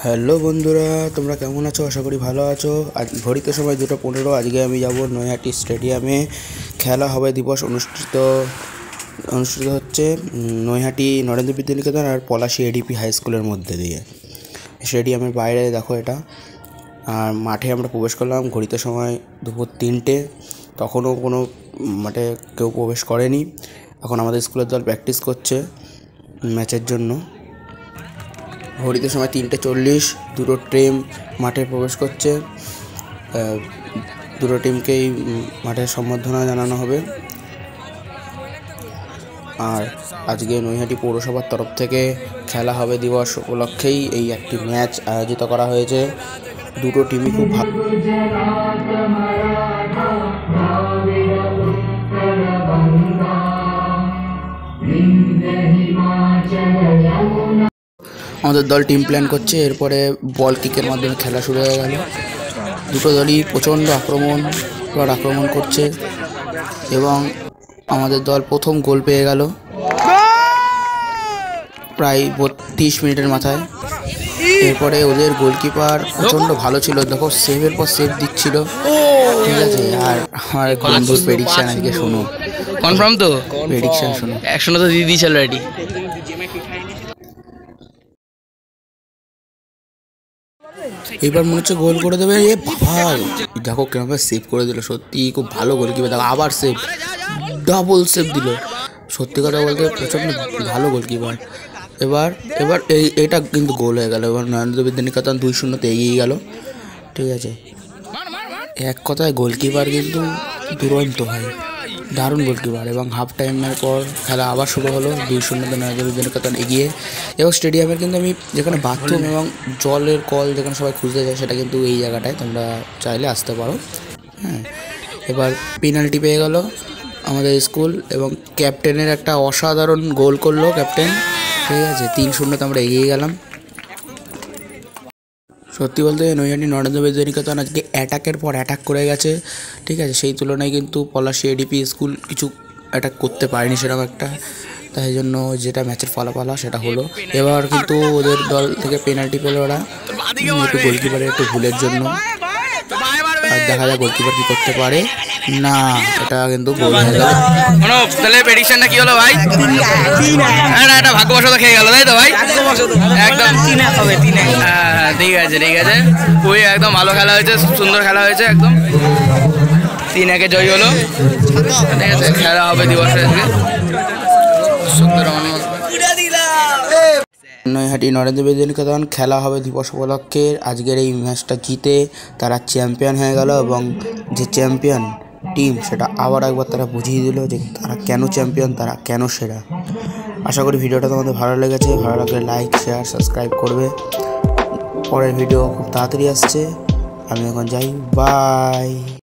Hello বন্ধুরা, তোমরা কেমন আছো? আশা করি ভালো আছো। আজ ঘড়িতে সময় 2:15। আজকে আমি যাব নৈহাটি স্টেডিয়ামে। খেলা হবে দিবস অনুষ্ঠিত হচ্ছে নৈহাটি নরেন্দ্র বিদ্যানিকেতন আর পলাশী এডিপি হাই স্কুলের মধ্যে দিয়ে। স্টেডিয়ামের বাইরে দেখো এটা। আর মাঠে আমরা প্রবেশ করলাম ঘড়িতে সময় 3:30। তখনও কোনো মাঠে কেউ প্রবেশ করেনি। এখন আমাদের স্কুলের দল প্র্যাকটিস করছে ম্যাচের জন্য। ঘড়িতে সময় 3:40। দুটো টিম মাঠে প্রবেশ করছে। দুটো টিমকেই মাঠের সম্বর্ধনা জানানো হবে। আর আজকে নৈহাটি পৌরসভার তরফ থেকে খেলা হবে দিবস উপলক্ষেই এই একটি ম্যাচ আয়োজিত করা হয়েছে। দুটো টিমই খুব ভালো। আমাদের দল টিম প্ল্যান করছে, এরপরে বল কিকের মাধ্যমে খেলা শুরু হয়ে গেল। দুটো দলই প্রচণ্ড আক্রমণ করছে এবং আমাদের দল প্রথম গোল পেয়ে গেল প্রায় 32 মিনিটের মাথায়। এরপরে ওদের গোলকিপার প্রচণ্ড ভালো ছিল, দেখো সেভের পর সেভ দিচ্ছিল, ঠিক আছে। আর আমার বন্ধুর প্রেডিকশন আজকে শোনো, কনফার্ম তো প্রেডিকশন শোনো। 100 তো দিয়ে দিয়েছিল রেডি। এবার মনে হচ্ছে গোল করে দেবে। এ বাবা, দেখো কেমন সেভ করে দিল, সত্যি খুব ভালো গোলকিপার। দেখো আবার সেভ, ডাবল সেভ দিল। সত্যি কথা বলতে প্রচণ্ড ভালো গোলকিপার। এবার এটা কিন্তু গোল হয়ে গেল। এবার নরেন্দ্র বিদ্যানিকেতন 2-0 এগিয়ে গেল, ঠিক আছে। এক কথায় গোলকিপার কিন্তু দুরন্ত হয়, দারুণ গোলকিপার। এবং হাফ টাইমের পর খেলা আবার শুরু হলো। 2-0 নরেন্দ্র বিদ্যানিকেতন এগিয়ে। এবং স্টেডিয়ামের কিন্তু আমি যেখানে বাথরুম এবং জলের কল যেখানে সবাই খুঁজতে যায়, সেটা কিন্তু এই জায়গাটায়, তোমরা চাইলে আসতে পারো। হ্যাঁ, এবার পেনাল্টি পেয়ে গেল আমাদের স্কুল এবং ক্যাপ্টেনের একটা অসাধারণ গোল করলো ক্যাপ্টেন, ঠিক আছে। 3-0 আমরা এগিয়ে গেলাম। সত্যি বলতে নৈহাটি নরেন্দ্র বিদ্যানিকেতন আজকে অ্যাটাকের পর অ্যাটাক করে গেছে, ঠিক আছে। সেই তুলনায় কিন্তু পলাশী এডিপি স্কুল কিছু অ্যাটাক করতে পারেনি সেরকম একটা। তাই জন্য যেটা ম্যাচের ফলাফল সেটা হলো। এবার কিন্তু ওদের দল থেকে পেনাল্টি পেল ওরা, একটু গোলকিপারের একটু ভুলের জন্য। আর দেখা যায় গোলকিপার কি করতে পারে না, এটা কিন্তু গোল হয়ে গেল। তাহলে প্রেডিকশনটা কি হলো ভাই? এটা ভাগ্যবশত খেয়ে গেল, তাই তো ভাই? একদম ঠিক আছে। ওই একদম ভালো খেলা হয়েছে, সুন্দর খেলা হয়েছে, একদম 3-1 জয় হলো, ঠিক আছে। খেলা হবে দিবসের নৈহাটি নরেন্দ্র বিদ্যানিকেতন খেলা হবে দিবস উপলক্ষে। আজকের এই ম্যাচটা জিতে তারা চ্যাম্পিয়ন হয়ে গেল এবং যে চ্যাম্পিয়ন টিম সেটা আবার একবার তারা বুঝিয়ে দিল যে তারা কেন চ্যাম্পিয়ন, তারা কেন সেরা। আশা করি ভিডিওটা তোমাদের ভালো লেগেছে। ভালো লাগলে লাইক, শেয়ার, সাবস্ক্রাইব করবে। পরের ভিডিও খুব তাড়াতাড়ি আসছে। আমি এখন যাই, বাই।